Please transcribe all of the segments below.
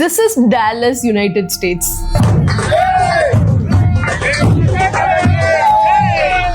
This is Dallas, United States.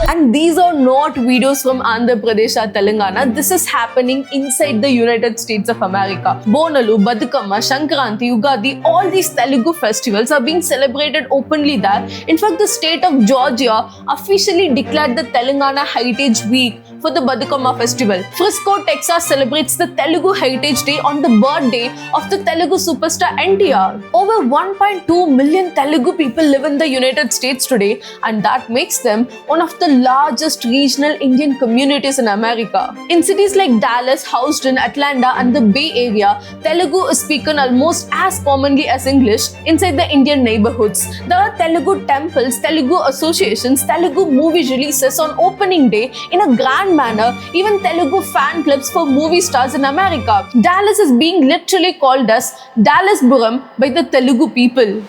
And these are not videos from Andhra Pradesh or Telangana. This is happening inside the United States of America. Bonalu, Batukamma, Shankranti, Ugadi, all these Telugu festivals are being celebrated openly there. In fact, the state of Georgia officially declared the Telangana Heritage Week for the Batukamma festival. Frisco, Texas celebrates the Telugu Heritage Day on the birthday of the Telugu superstar NTR. Over 1.2 million Telugu people live in the United States today, and that makes them one of the largest regional Indian communities in America. In cities like Dallas, Houston, Atlanta, and the Bay Area, Telugu is spoken almost as commonly as English inside the Indian neighborhoods. There are Telugu temples, Telugu associations, Telugu movie releases on opening day in a grand manner, even Telugu fan clubs for movie stars in America. Dallas is being literally called as Dallasburam by the Telugu people.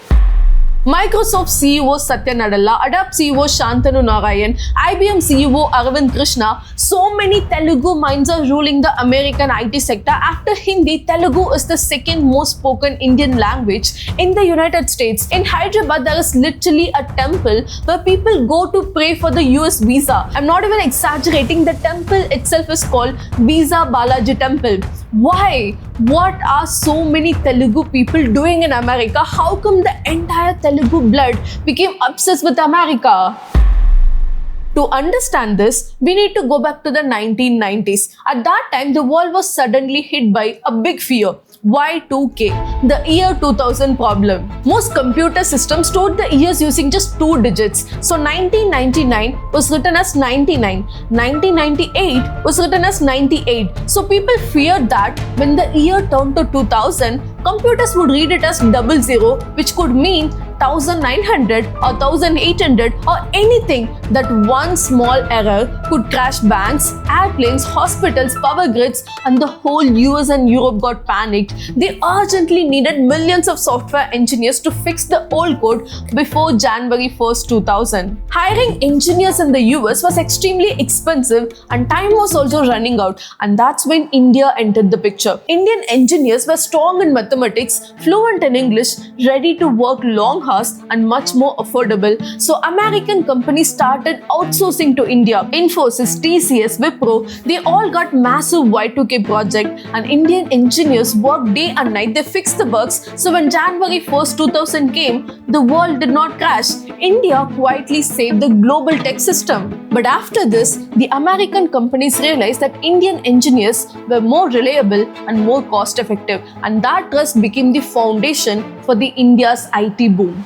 Microsoft CEO Satya Nadella, Adobe CEO Shantanu Narayan, IBM CEO Arvind Krishna, so many Telugu minds are ruling the American IT sector. After Hindi, Telugu is the second most spoken Indian language in the United States. In Hyderabad, there is literally a temple where people go to pray for the US visa. I'm not even exaggerating, the temple itself is called Visa Balaji Temple. Why? What are so many Telugu people doing in America? How come the entire Telugu blood became obsessed with America? To understand this, we need to go back to the 1990s. At that time, the world was suddenly hit by a big fear. Y2K, the year 2000 problem. Most computer systems stored the years using just 2 digits. So 1999 was written as 99, 1998 was written as 98. So people feared that when the year turned to 2000, computers would read it as 00, which could mean 1900 or 1800 or anything. That one small error could crash banks, airplanes, hospitals, power grids, and the whole US and Europe got panicked. They urgently needed millions of software engineers to fix the old code before January 1st, 2000. Hiring engineers in the US was extremely expensive and time was also running out, and that's when India entered the picture. Indian engineers were strong in mathematics, fluent in English, ready to work long hours and much more affordable. So American companies started outsourcing to India. Infosys, TCS, Wipro, they all got massive Y2K project, and Indian engineers worked day and night. They fixed the bugs. So when January 1st, 2000 came, the world did not crash. India quietly saved the global tech system. But after this, the American companies realized that Indian engineers were more reliable and more cost effective, and that trust became the foundation for the India's IT boom.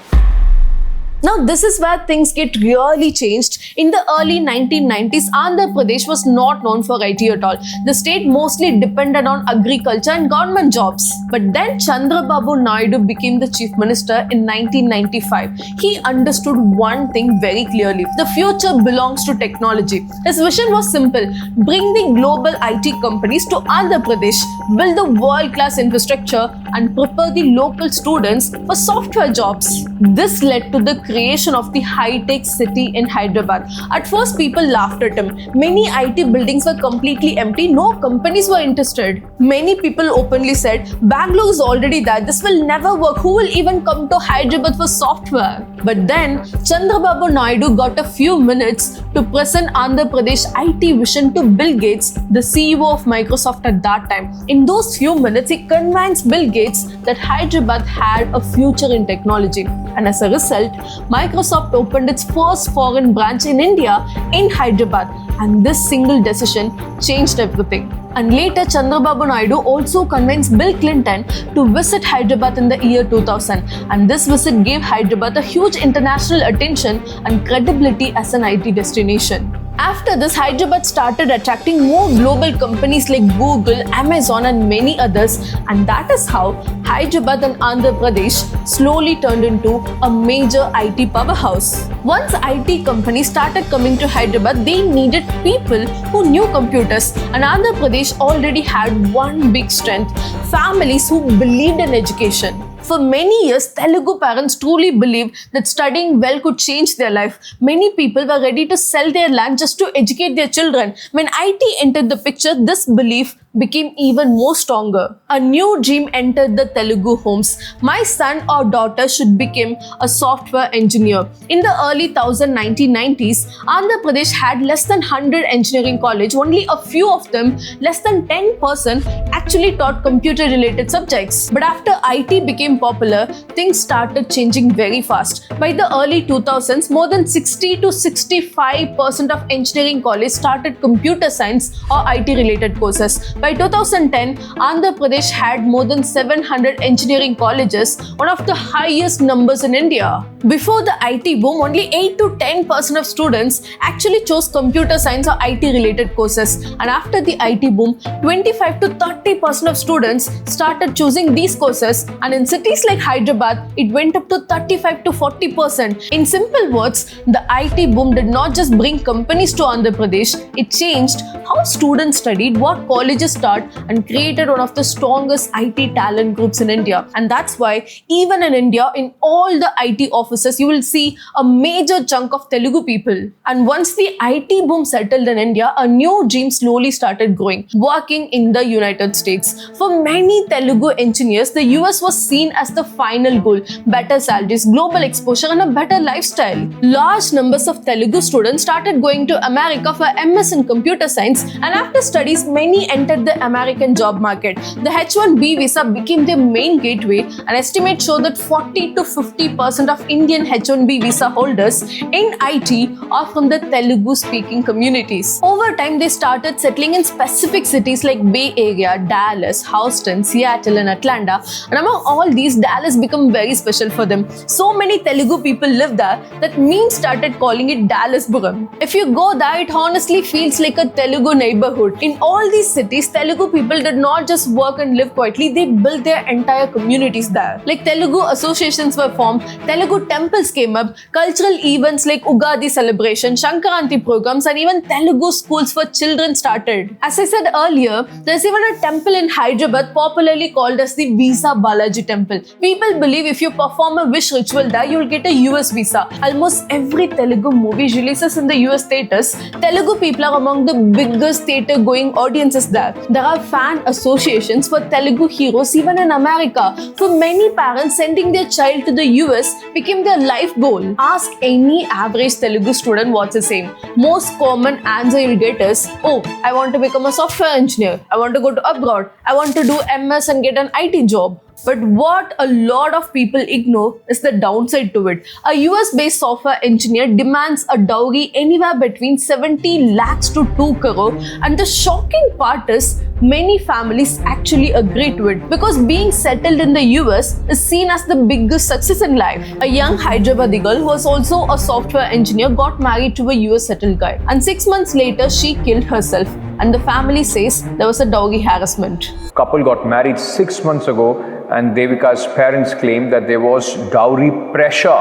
Now, this is where things get really changed. In the early 1990s, Andhra Pradesh was not known for IT at all. The state mostly depended on agriculture and government jobs. But then Chandrababu Naidu became the chief minister in 1995. He understood one thing very clearly: the future belongs to technology. His vision was simple: bring the global IT companies to Andhra Pradesh, build the world-class infrastructure, and prepare the local students for software jobs. This led to the creation of the high-tech city in Hyderabad. At first, people laughed at him. Many IT buildings were completely empty. No companies were interested. Many people openly said, Bangalore is already there. This will never work. Who will even come to Hyderabad for software? But then, Chandrababu Naidu got a few minutes to present Andhra Pradesh IT vision to Bill Gates, the CEO of Microsoft at that time. In those few minutes, he convinced Bill Gates that Hyderabad had a future in technology. And as a result, Microsoft opened its first foreign branch in India in Hyderabad, and this single decision changed everything. And later, Chandrababu Naidu also convinced Bill Clinton to visit Hyderabad in the year 2000, and this visit gave Hyderabad a huge international attention and credibility as an IT destination. After this, Hyderabad started attracting more global companies like Google, Amazon, and many others, and that is how Hyderabad and Andhra Pradesh slowly turned into a major IT powerhouse. Once IT companies started coming to Hyderabad, they needed people who knew computers, and Andhra Pradesh already had one big strength: families who believed in education. For many years, Telugu parents truly believed that studying well could change their life. Many people were ready to sell their land just to educate their children. When IT entered the picture, this belief became even more stronger. A new dream entered the Telugu homes. My son or daughter should become a software engineer. In the early 1990s, Andhra Pradesh had less than 100 engineering colleges. Only a few of them, less than 10%, actually taught computer-related subjects. But after IT became popular, things started changing very fast. By the early 2000s, more than 60 to 65% of engineering colleges started computer science or IT-related courses. By 2010, Andhra Pradesh had more than 700 engineering colleges, one of the highest numbers in India. Before the IT boom, only 8 to 10% of students actually chose computer science or IT-related courses. And after the IT boom, 25 to 30% of students started choosing these courses. And in cities like Hyderabad, it went up to 35 to 40%. In simple words, the IT boom did not just bring companies to Andhra Pradesh, it changed how students studied, what colleges taught, and created one of the strongest IT talent groups in India. And that's why even in India, in all the IT offices, you will see a major chunk of Telugu people. And once the IT boom settled in India, a new dream slowly started growing, working in the United States. For many Telugu engineers, the US was seen as the final goal: better salaries, global exposure, and a better lifestyle. Large numbers of Telugu students started going to America for MS in computer science, and after studies, many entered the American job market. The H-1B visa became their main gateway, and estimates show that 40 to 50% of Indian H-1B visa holders in IT are from the Telugu-speaking communities. Over time, they started settling in specific cities like Bay Area, Dallas, Houston, Seattle, and Atlanta. And among all these, Dallas became very special for them. So many Telugu people live there that memes started calling it Dallasburam. If you go there, it honestly feels like a Telugu neighborhood. In all these cities, Telugu people did not just work and live quietly, they built their entire communities there. Like Telugu associations were formed, Telugu temples came up, cultural events like Ugadi celebration, Shankaranti programs, and even Telugu schools for children started. As I said earlier, there's even a temple in Hyderabad popularly called as the Visa Balaji Temple. People believe if you perform a wish ritual there, you'll get a US visa. Almost every Telugu movie releases in the US theaters. Telugu people are among the biggest theater-going audiences there. There are fan associations for Telugu heroes even in America. For many parents, sending their child to the US became their life goal. Ask any average Telugu student what's the same. Most common answer you'll get is, oh, I want to become a software engineer. I want to go to abroad. I want to do MS and get an IT job. But what a lot of people ignore is the downside to it. A US-based software engineer demands a dowry anywhere between 70 lakhs to 2 crore, and the shocking part is many families actually agree to it because being settled in the US is seen as the biggest success in life. A young Hyderabadi girl who was also a software engineer got married to a US settled guy, and 6 months later she killed herself, and the family says there was a dowry harassment. Couple got married 6 months ago, and Devika's parents claimed that there was dowry pressure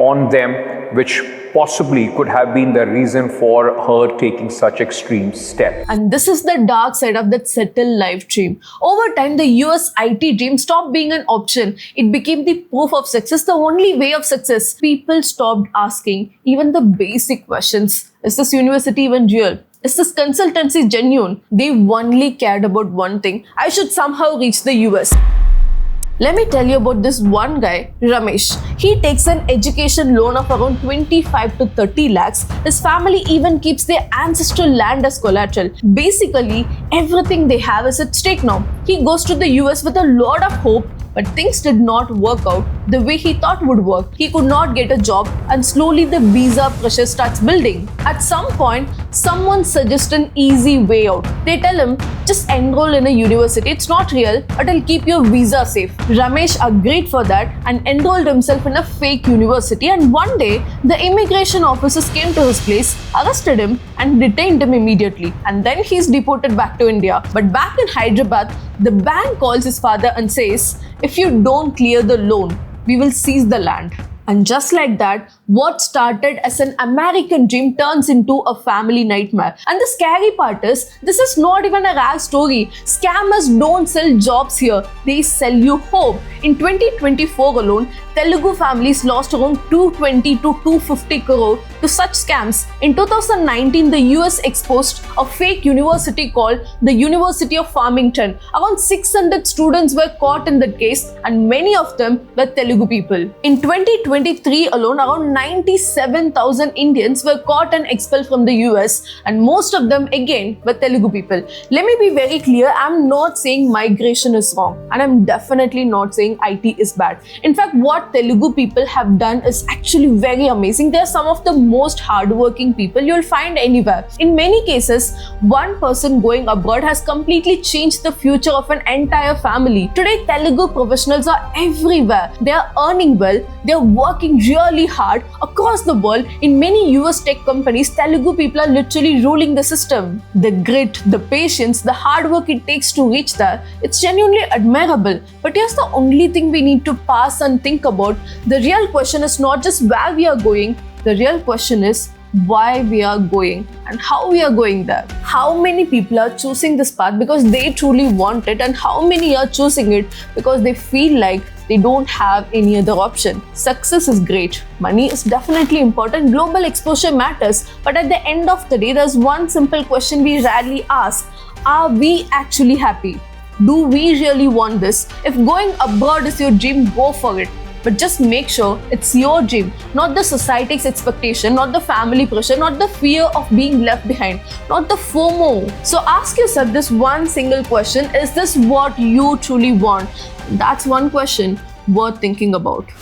on them, which possibly could have been the reason for her taking such extreme step. And this is the dark side of that settled life dream. Over time, the US IT dream stopped being an option. It became the proof of success, the only way of success. People stopped asking even the basic questions. Is this university even real? Is this consultancy genuine? They only cared about one thing: I should somehow reach the US. Let me tell you about this one guy, Ramesh. He takes an education loan of around 25 to 30 lakhs. His family even keeps their ancestral land as collateral. Basically, everything they have is at stake now. He goes to the US with a lot of hope, but things did not work out the way he thought would work. He could not get a job, and slowly the visa pressure starts building. At some point, someone suggests an easy way out. They tell him, just enroll in a university. It's not real, but it'll keep your visa safe. Ramesh agreed for that and enrolled himself in a fake university, and one day, the immigration officers came to his place, arrested him, and detained him immediately. And then he's deported back to India. But back in Hyderabad, the bank calls his father and says, if you don't clear the loan, we will seize the land. And just like that, What started as an American dream turns into a family nightmare. And the scary part is, this is not even a rare story. Scammers don't sell jobs here, they sell you hope. In 2024 alone, Telugu families lost around 220 to 250 crore to such scams. In 2019, the US exposed a fake university called the University of Farmington. Around 600 students were caught in that case, and many of them were Telugu people. In 2023 alone, around 97,000 Indians were caught and expelled from the US, and most of them again were Telugu people. Let me be very clear, I'm not saying migration is wrong, and I'm definitely not saying IT is bad. In fact, what Telugu people have done is actually very amazing. They are some of the most hardworking people you'll find anywhere. In many cases, one person going abroad has completely changed the future of an entire family. Today, Telugu professionals are everywhere. They are earning well, they are working really hard across the world. In many US tech companies, Telugu people are literally ruling the system. The grit, the patience, the hard work it takes to reach there, it's genuinely admirable. But here's the only thing we need to pass and think about. The real question is not just where we are going, the real question is why we are going and how we are going there. How many people are choosing this path because they truly want it, and how many are choosing it because they feel like they don't have any other option. Success is great, money is definitely important, global exposure matters, but at the end of the day, there's one simple question we rarely ask: are we actually happy? Do we really want this? If going abroad is your dream, go for it. But just make sure it's your dream, not the society's expectation, not the family pressure, not the fear of being left behind, not the FOMO. So ask yourself this one single question: is this what you truly want? That's one question worth thinking about.